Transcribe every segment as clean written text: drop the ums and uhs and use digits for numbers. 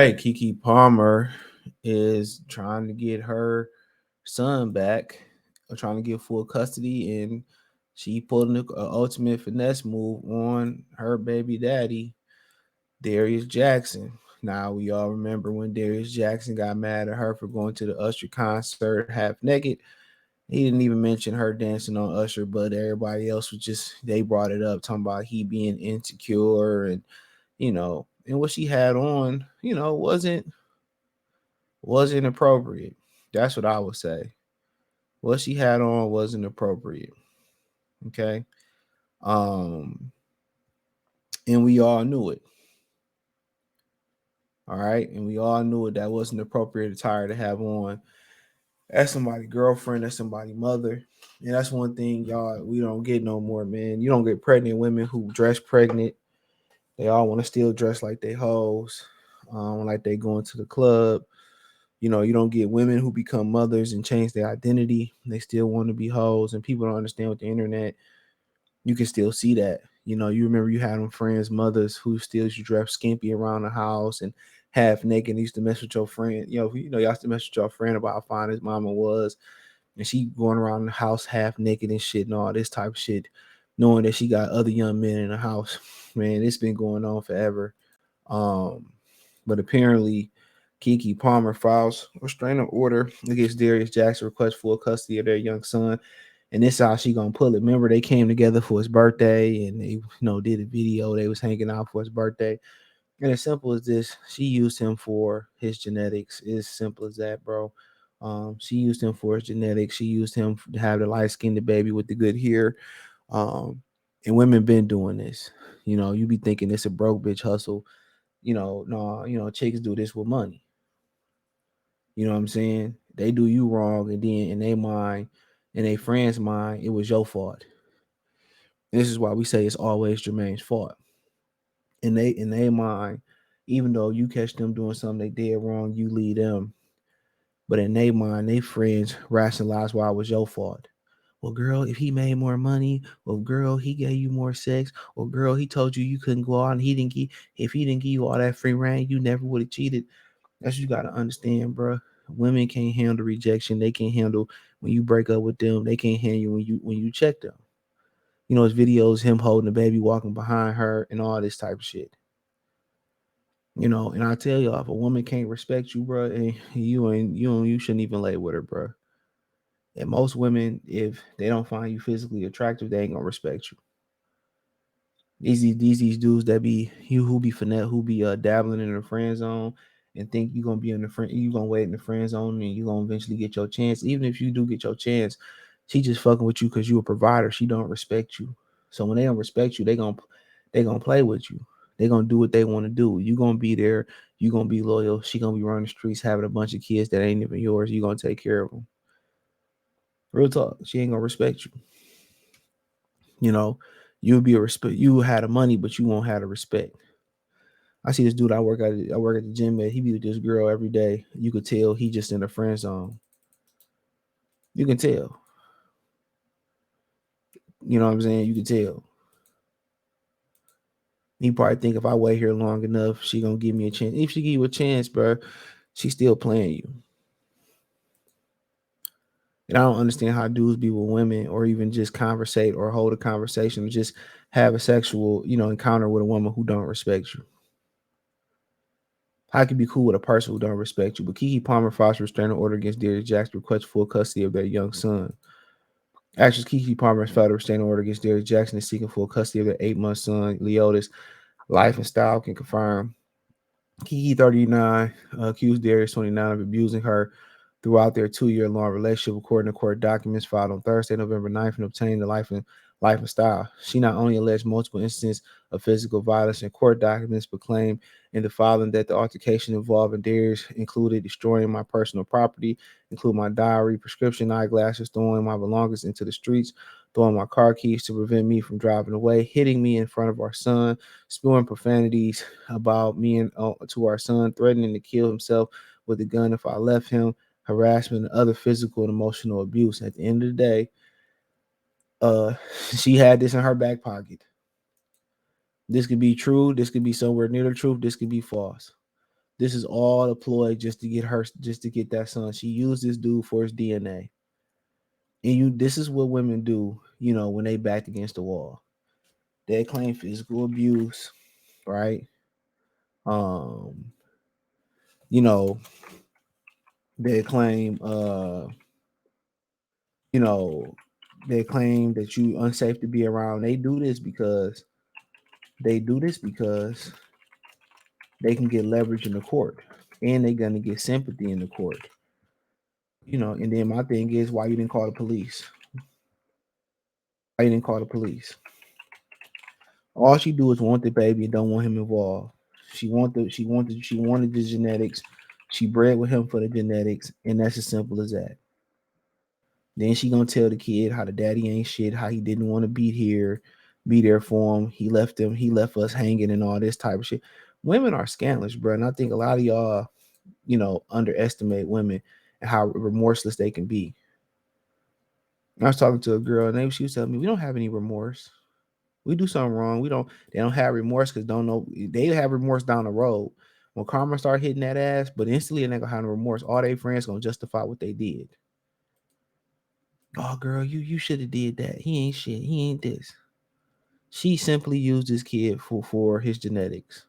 right, Keke Palmer is trying to get her son back, trying to get full custody, and she pulled an ultimate finesse move on her baby daddy, Darius Jackson. Now we all remember when Darius Jackson got mad at her for going to the Usher concert half naked. He didn't even mention her dancing on Usher, but everybody else was just they brought it up, talking about he being insecure and and what she had on, wasn't appropriate. That's what I would say. What she had on wasn't appropriate. Okay. Um, and we all knew it. All right. And we all knew it. That wasn't appropriate attire to have on. That's somebody's girlfriend, that's somebody's mother. And that's one thing, y'all, we don't get no more, man. You don't get pregnant women who dress pregnant. They all want to still dress like they hoes, like they going to the club. You don't get women who become mothers and change their identity. They still want to be hoes, and people don't understand with the internet. You can still see that. You remember you had them friends, mothers who still used to dress skimpy around the house and half naked. And used to mess with your friend. Y'all used to mess with your friend about how fine his mama was, and she going around the house half naked and shit and all this type of shit, knowing that she got other young men in the house. Man, it's been going on forever. Um, but apparently, Keke Palmer files a restraining order against Darius Jackson, request full custody of their young son. And this is how she gonna pull it. Remember, they came together for his birthday, and they, did a video. They was hanging out for his birthday. And as simple as this, she used him for his genetics. It's simple as that, bro. She used him for his genetics. She used him to have the light skinned baby with the good hair. Um, and women been doing this. You be thinking it's a broke bitch hustle. No, chicks do this with money. You know what I'm saying? They do you wrong, and then in their mind, in their friend's mind, it was your fault. And this is why we say it's always Jermaine's fault. In their mind, even though you catch them doing something they did wrong, you lead them. But in their mind, they friends rationalize why it was your fault. Well, girl, if he made more money, well, girl, he gave you more sex, or girl, he told you couldn't go out, and if he didn't give you all that free reign, you never would have cheated. That's what you gotta understand, bro. Women can't handle rejection. They can't handle when you break up with them. They can't handle when you check them. His videos him holding the baby, walking behind her, and all this type of shit. And I tell y'all, if a woman can't respect you, bro, and you shouldn't even lay with her, bro. And most women, if they don't find you physically attractive, they ain't gonna respect you. These dudes that be you who be finette who be dabbling in the friend zone and think you gonna be in the friend you gonna wait in the friend zone and you gonna eventually get your chance. Even if you do get your chance, she just fucking with you because you a provider. She don't respect you. So when they don't respect you, they gonna play with you. They gonna do what they want to do. You gonna be there. You gonna be loyal. She gonna be running the streets having a bunch of kids that ain't even yours. You gonna take care of them. Real talk. She ain't gonna respect you. You know, you'll be a respect. You had the money, but you won't have the respect. I see this dude I work at the gym at. He be with this girl every day. You could tell he just in the friend zone. You can tell. You know what I'm saying? You can tell. He probably think if I wait here long enough, she gonna give me a chance. If she give you a chance, bro, she still playing you. And I don't understand how dudes be with women or even just conversate or hold a conversation or just have a sexual, encounter with a woman who don't respect you. How can be cool with a person who don't respect you? But Keke Palmer files a restraining order against Darius Jackson, requests full custody of their young son. Actress Keke Palmer has filed a restraining order against Darius Jackson and seeking full custody of their 8-month son, Leotis. Life and Style can confirm. Keke, 39, accused Darius, 29, of abusing her throughout their 2-year-long relationship, according to court documents filed on Thursday, November 9th, and obtained the life and Style. She not only alleged multiple instances of physical violence in court documents, but claimed in the filing that the altercation involving Darius included destroying my personal property, including my diary, prescription eyeglasses, throwing my belongings into the streets, throwing my car keys to prevent me from driving away, hitting me in front of our son, spewing profanities about me and to our son, threatening to kill himself with a gun if I left him, harassment, and other physical and emotional abuse. At the end of the day, uh, she had this in her back pocket. This could be true. This could be somewhere near the truth. This could be false. This is all a ploy just to get her, just to get that son. She used this dude for his DNA. And this is what women do, when they backed against the wall. They claim physical abuse, right? Um, you know, they claim you know, they claim that you unsafe to be around. They do this because they can get leverage in the court, and they're gonna get sympathy in the court. And then my thing is, why you didn't call the police? Why you didn't call the police? All she do is want the baby and don't want him involved. She wanted the genetics. She bred with him for the genetics, and that's as simple as that. Then she gonna tell the kid how the daddy ain't shit, how he didn't want to be there for him. He left us hanging and all this type of shit. Women are scandalous, bro. And I think a lot of y'all, underestimate women and how remorseless they can be. I was talking to a girl, and she was telling me, we don't have any remorse. We do something wrong. They don't have remorse because don't know they have remorse down the road. When karma start hitting that ass, but instantly they're gonna have no remorse. All their friends gonna justify what they did. Oh girl, you should have did that. He ain't shit. He ain't this. She simply used this kid for his genetics.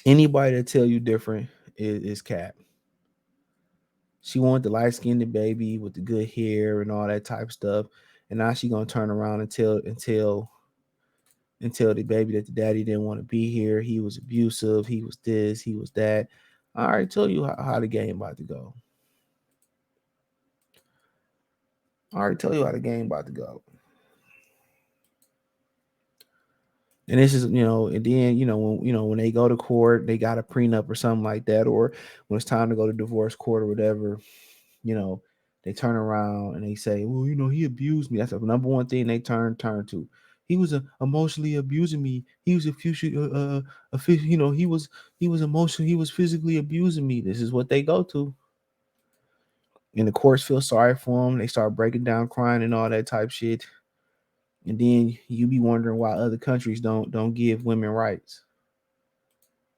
Anybody that tell you different is cap. She wanted the light skinned baby with the good hair and all that type of stuff. And now she gonna turn around and tell the baby that the daddy didn't want to be here. He was abusive. He was this. He was that. I already told you how the game about to go. I already told you how the game about to go. And this is, and then, when they go to court, they got a prenup or something like that, or when it's time to go to divorce court or whatever, you know, they turn around and they say, well, he abused me. That's the number one thing they turn to. He was emotionally abusing me. He was he was emotionally, he was physically abusing me. This is what they go to. And the courts feel sorry for them. They start breaking down, crying, and all that type shit. And then you be wondering why other countries don't give women rights.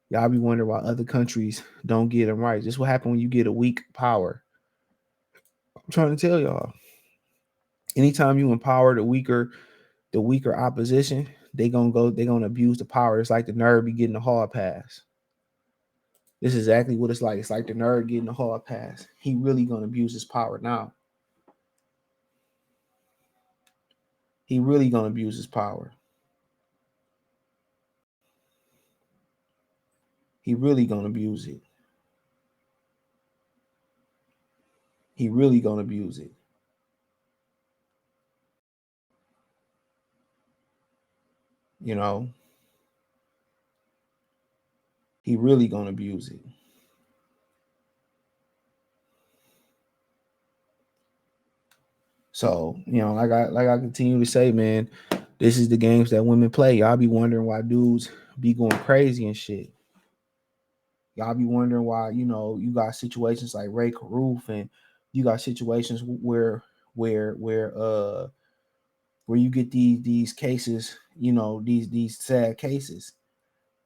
Y'all be wondering why other countries don't give them rights. This what happen when you get a weak power. I'm trying to tell y'all. Anytime you empower the weaker opposition, they're gonna abuse the power. It's like the nerd be getting the hard pass. This is exactly what it's like. It's like the nerd getting the hard pass. He really gonna abuse his power now. He really gonna abuse his power. He really gonna abuse it. He really gonna abuse it. You know, he really gonna abuse it. So, like I continue to say, man, this is the games that women play. Y'all be wondering why dudes be going crazy and shit. Y'all be wondering why, you got situations like Ray Caruth, and you got situations where you get these cases, these sad cases,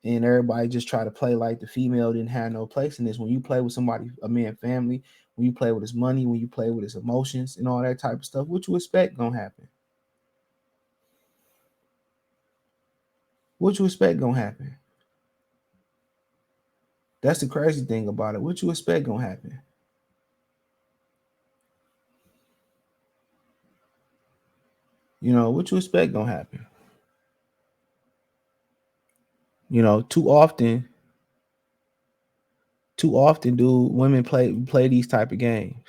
and everybody just try to play like the female didn't have no place in this. When you play with somebody, a man family, when you play with his money, when you play with his emotions and all that type of stuff, what you expect gonna happen? What you expect gonna happen? That's the crazy thing about it. What you expect gonna happen? What you expect gonna happen? Too often do women play these type of games.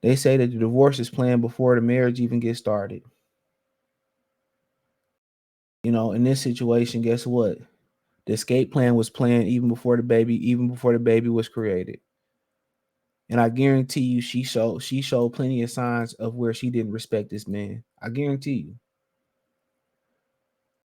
They say that the divorce is planned before the marriage even gets started. In this situation, guess what? The escape plan was planned even before the baby was created. And I guarantee you, she showed plenty of signs of where she didn't respect this man. I guarantee you.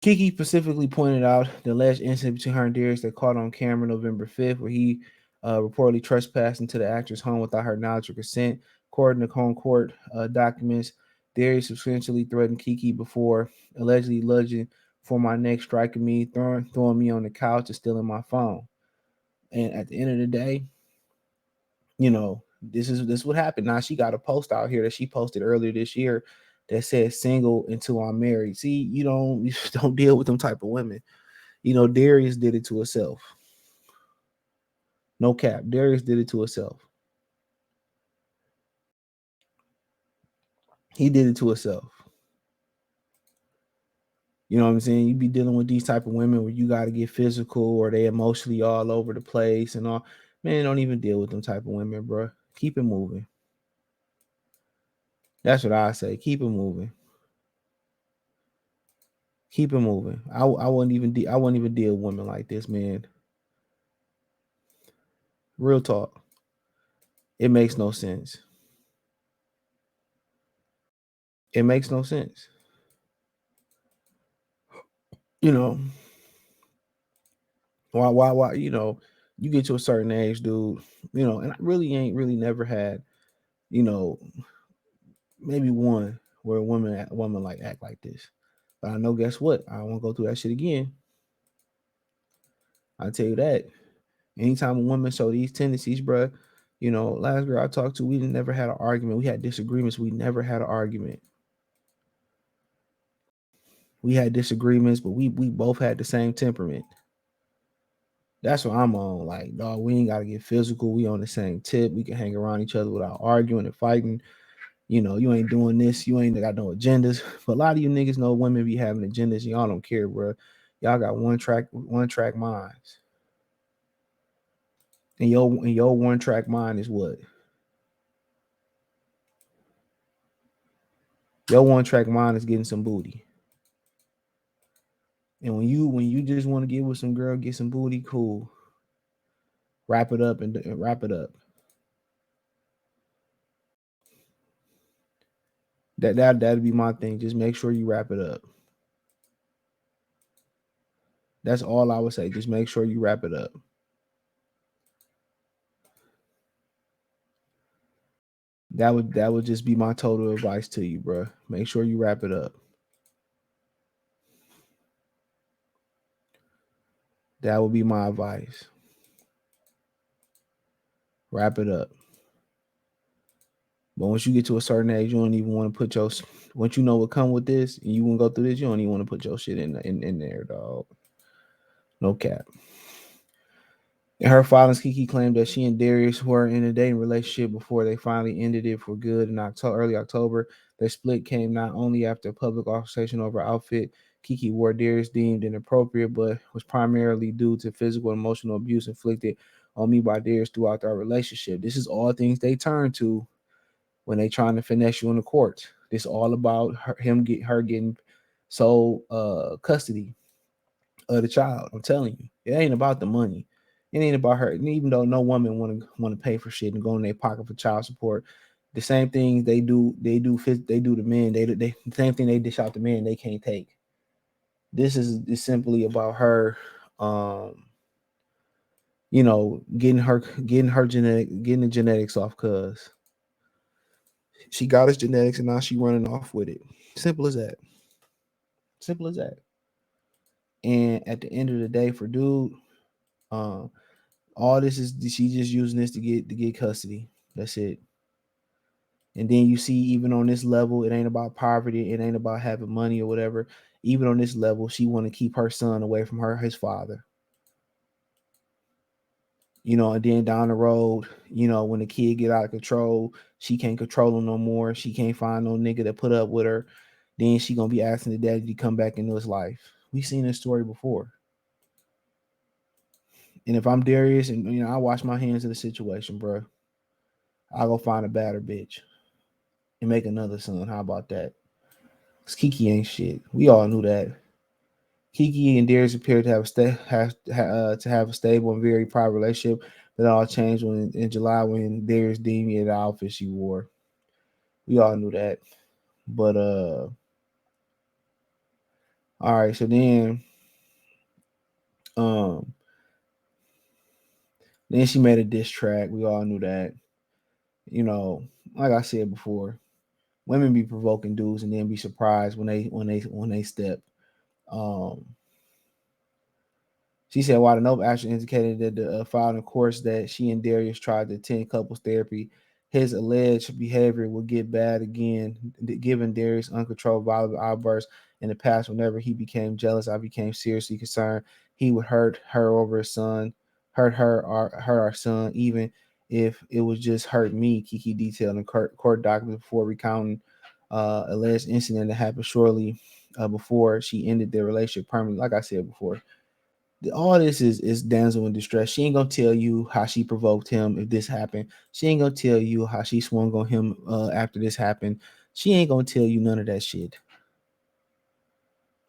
Keke specifically pointed out the alleged incident between her and Darius that caught on camera November 5th, where he reportedly trespassed into the actress' home without her knowledge or consent. According to home court documents, Darius substantially threatened Keke before allegedly lunging for my next striking me, throwing me on the couch, and stealing my phone. And at the end of the day, you know, this what happened. Now she got a post out here that she posted earlier this year that said single until I'm married. See, you don't deal with them type of women. You know, Darius did it to herself. No cap. Darius did it to herself. He did it to himself. You know what I'm saying? You be dealing with these type of women where you got to get physical or they emotionally all over the place and all. Man, don't even deal with them type of women, bro. Keep it moving. That's what I say. Keep it moving. Keep it moving. I wouldn't even I wouldn't even deal with women like this, man. Real talk. It makes no sense. It makes no sense. You know, why, you get to a certain age, dude, and I really ain't really never had, you know, maybe one where a woman like act like this. But I know, guess what? I won't go through that shit again. I tell you that. Anytime a woman show these tendencies, bro, last girl I talked to, we never had an argument. We had disagreements. We never had an argument. We had disagreements, but we both had the same temperament. That's what I'm on. Like, dog, we ain't gotta get physical. We on the same tip. We can hang around each other without arguing and fighting. You ain't doing this. You ain't got no agendas. But a lot of you niggas know women be having agendas. And y'all don't care, bro. Y'all got one track minds. And your one track mind is what? Your one track mind is getting some booty. And when you just want to get with some girl, get some booty, cool. Wrap it up and wrap it up. That'd be my thing. Just make sure you wrap it up. That's all I would say. Just make sure you wrap it up. That would just be my total advice to you, bro. Make sure you wrap it up. That would be my advice. Wrap it up. But once you get to a certain age, you don't even want to put your. Once you know what come with this, and you want to go through this, you don't even want to put your shit in there, dog. No cap. In her filings, Keke claimed that she and Darius were in a dating relationship before they finally ended it for good in early October. Their split came not only after a public altercation over outfit Keke wore Darius deemed inappropriate, but was primarily due to physical and emotional abuse inflicted on me by Darius throughout our relationship. This is all things they turn to when they trying to finesse you in the courts. This all about her getting sole custody of the child. I'm telling you, it ain't about the money. It ain't about her. And even though no woman want to pay for shit and go in their pocket for child support, the same things they do to men. They the same thing they dish out to men they can't take. This is simply about her, getting the genetics off, cause she got his genetics and now she running off with it. Simple as that. Simple as that. And at the end of the day, for dude, um, all this is she just using this to get custody. That's it. And then you see, even on this level, it ain't about poverty. It ain't about having money or whatever. Even on this level, she want to keep her son away from his father. And then down the road, when the kid get out of control, she can't control him no more. She can't find no nigga to put up with her. Then she gonna be asking the daddy to come back into his life. We seen this story before. And if I'm Darius, and I wash my hands of the situation, bro, I'll go find a badder bitch and make another son. How about that? Cause Keke ain't shit. We all knew that. Keke and Darius appeared to have a stable and very private relationship. That all changed when in July when Darius deemed me the outfit she wore. We all knew that. But all right. So um, then she made a diss track. We all knew that. Like I said before, women be provoking dudes and then be surprised when they step. Um, She said while the note actually indicated that the filed in course that she and Darius tried to attend couples therapy, his alleged behavior would get bad again, given Darius' uncontrolled violent outbursts in the past. Whenever he became jealous, I became seriously concerned. He would hurt her over his son, hurt her or hurt our son, even if it was just hurt me. Keke detailed in court documents before recounting alleged incident that happened shortly before she ended their relationship permanently. Like I said before, all this is damsel in distress. She ain't gonna tell you how she provoked him if this happened. She ain't gonna tell you how she swung on him after this happened. She ain't gonna tell you none of that shit.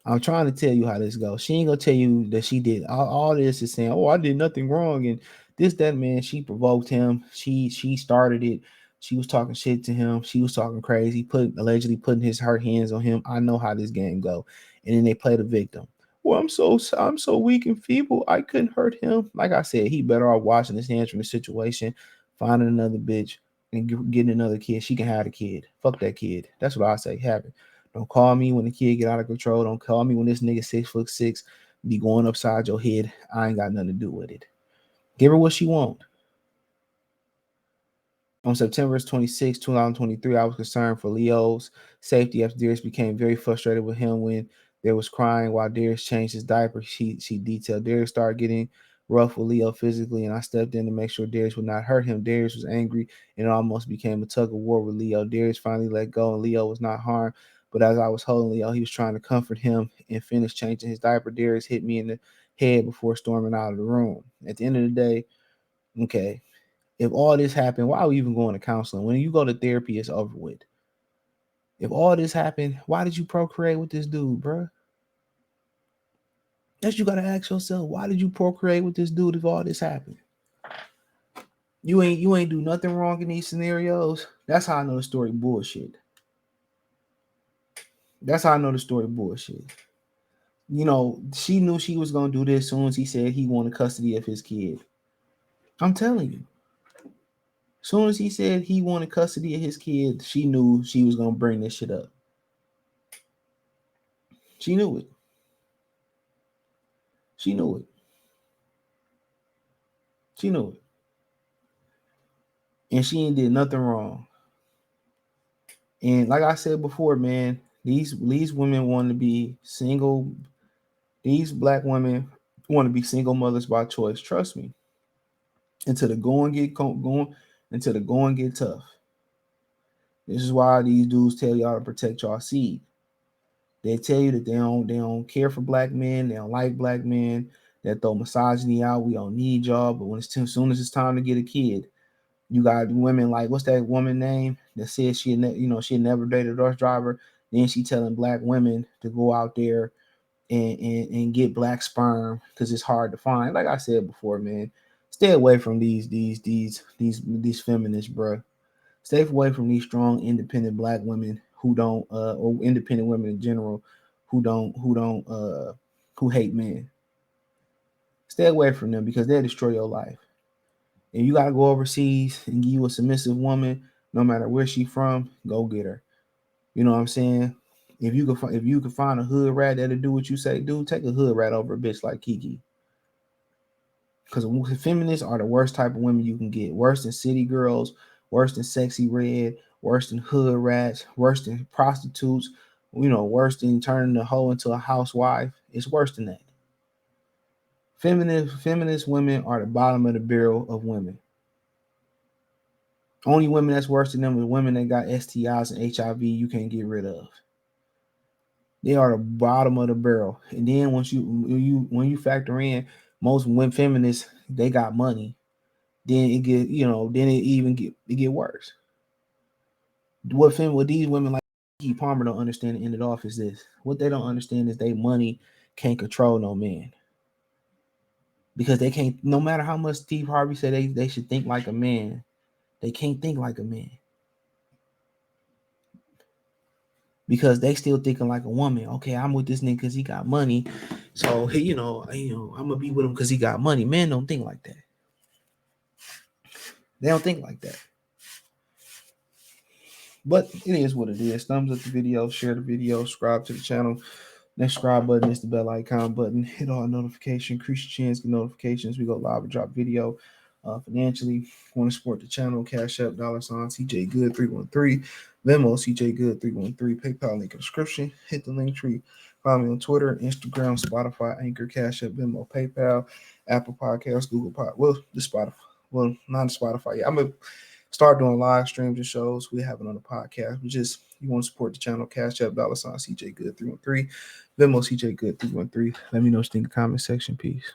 I'm trying to tell you how this goes. She ain't gonna tell you that she did all this is saying, "Oh, I did nothing wrong," and this, that, man. She provoked him. She started it. She was talking shit to him. She was talking crazy, allegedly putting her hands on him. I know how this game go. And then they play the victim. Well, I'm so weak and feeble. I couldn't hurt him. Like I said, he better off washing his hands from the situation, finding another bitch, and getting another kid. She can have a kid. Fuck that kid. That's what I say. Happen. Don't call me when the kid get out of control. Don't call me when this nigga 6'6" be going upside your head. I ain't got nothing to do with it. Give her what she want. On September 26, 2023, I was concerned for Leo's safety after Darius became very frustrated with him when there was crying while Darius changed his diaper. She detailed Darius started getting rough with Leo physically, and I stepped in to make sure Darius would not hurt him. Darius was angry, and it almost became a tug of war with Leo. Darius finally let go, and Leo was not harmed. But as I was holding Leo, he was trying to comfort him and finish changing his diaper. Darius hit me in the head before storming out of the room. At the end of the day, okay, if all this happened, why are we even going to counseling? When you go to therapy, it's over with. If all this happened, why did you procreate with this dude, bro? That's you gotta ask yourself. Why did you procreate with this dude if all this happened? You ain't do nothing wrong in these scenarios. That's how I know the story bullshit. That's how I know the story bullshit. You know, she knew she was gonna do this as soon as he said he wanted custody of his kid. I'm telling you. As soon as he said he wanted custody of his kid, she knew she was gonna bring this shit up. She knew it. She knew it. She knew it. And she ain't did nothing wrong. And like I said before, man, these women want to be single. These black women want to be single mothers by choice. Trust me. Until the going get going, until the going get tough. This is why these dudes tell y'all to protect y'all seed. They tell you that they don't care for black men. They don't like black men. That throw misogyny out. We don't need y'all. But when as soon as it's time to get a kid, you got women like, what's that woman name that said she she never dated a bus driver. Then she telling black women to go out there and get black sperm because it's hard to find. Like I said before, man, stay away from these feminists, bro. Stay away from these strong, independent black women who don't or independent women in general who hate men. Stay away from them because they'll destroy your life. If you gotta go overseas and give you a submissive woman, no matter where she from, go get her. You know what I'm saying? If you can find a hood rat that'll do what you say, dude, take a hood rat over a bitch like Keke. Because feminists are the worst type of women you can get. Worse than city girls, worse than sexy red, worse than hood rats, worse than prostitutes. Worse than turning the hoe into a housewife. It's worse than that. Feminist women are the bottom of the barrel of women. Only women that's worse than them is women that got STIs and HIV you can't get rid of. They are the bottom of the barrel. And then when you factor in most women feminists, they got money. Then it get worse. What these women like Keke Palmer don't understand and end it off is this. What they don't understand is they money can't control no man. Because they can't, no matter how much Steve Harvey said they should think like a man, they can't think like a man. Because they still thinking like a woman. Okay, I'm with this nigga because he got money. So I'm gonna be with him because he got money. Men don't think like that. They don't think like that. But it is what it is. Thumbs up the video, share the video, subscribe to the channel. Next subscribe button is the bell icon button. Hit all notifications, increase your chance, get notifications. We go live and drop video. Financially, want to support the channel, Cash App, $ CJ Good 313, Venmo CJ Good 313, PayPal link in the description. Hit the link tree. Follow me on Twitter, Instagram, Spotify, Anchor, Cash App, Venmo, PayPal, Apple Podcasts, Google Pod. Well, the Spotify. Well, not Spotify. Yeah, I'm gonna start doing live streams and shows. We have it on the podcast. We just you want to support the channel, Cash App, $ CJ Good 313, Venmo CJ Good 313. Let me know what you think in the comment section. Peace.